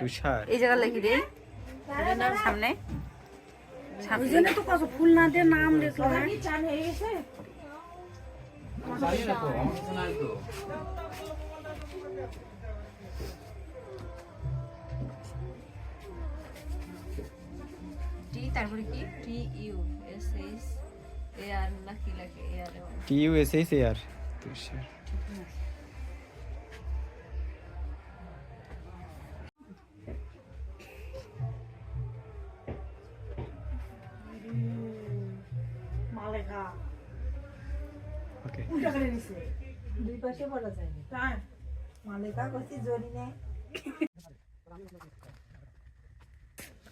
তুষার এই জায়গা লিখি দে সামনে ওই জন্য তো কত ফুল না দিয়ে নাম লিখলো না চান হয়ে গেছে টি তারপরে কি T U S S A R না কি লাগে এ আর TUSHAR তুষার মালেকা ওকে উল্টা করে নিছে দুই পাশে পড়া যায় না তাই মালিকা করছি জরি নেই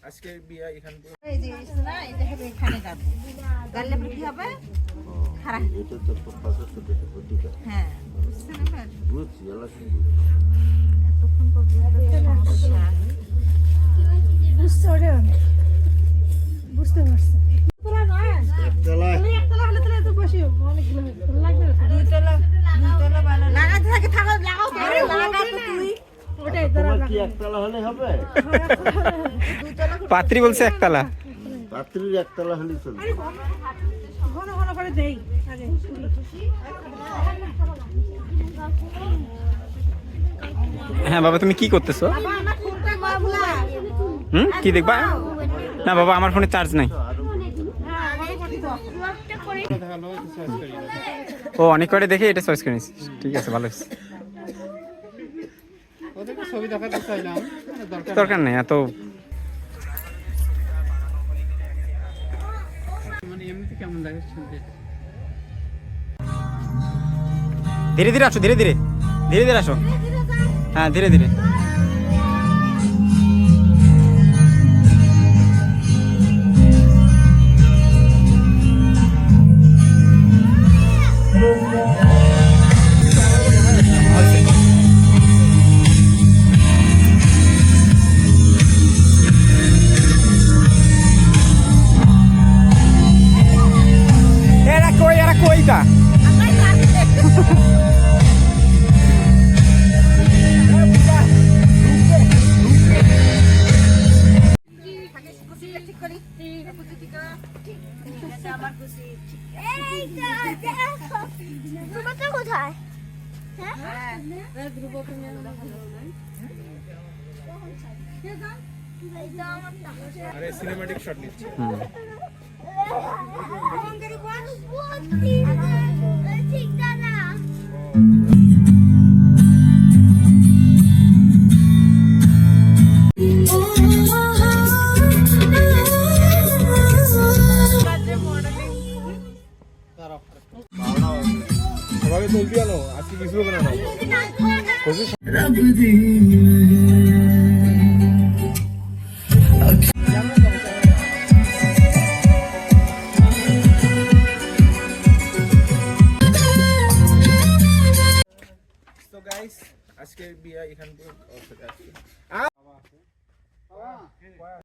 আজকে বিয়া এখান এই যে না এটা হবে এখানে যাব গালে কি হবে খারাপ এটা তো প্রফেসর তো বুদ্ধিটা হ্যাঁ বুঝছেন এবার বুঝছি আল্লাহ শুনবো এতক্ষণ পর্যন্ত সমস্যা বুঝতে পারে বুঝতে পারছে তোলা না একতলা একতলা হলে তো বসি অনেকগুলো লাগবে দুইতলা ভালো লাগাতে থাকে থাকো লাগাও লাগা তো তুই ওটাই তোমার কি একতলা হলে হবে পাত্রী বলছে একতলা রাত্রির একতলা হলেই চলবে ঘন ঘন করে দেই আগে হ্যাঁ বাবা তুমি কি করতেছো আমার ফোনটা বাবুলা কি দেখবা না বাবা আমার ফোনে চার্জ নাই ও অনেক করে দেখে এটা চয়েস করে নিচ্ছিস ঠিক আছে ভালো হয়েছে ছবি দেখাতে চাইলাম দরকার নেই এত মানে এমনিতে কেমন লাগে শুনতে ধীরে ধীরে আসো ধীরে ধীরে ধীরে ধীরে আসো হ্যাঁ ধীরে ধীরে era coita আরে সিনেম্যাটিক শট নিচ্ছে সবাই জলদি আনো আজকে কিছু হবে না তো গাইস আজকে বিয়া এখান থেকে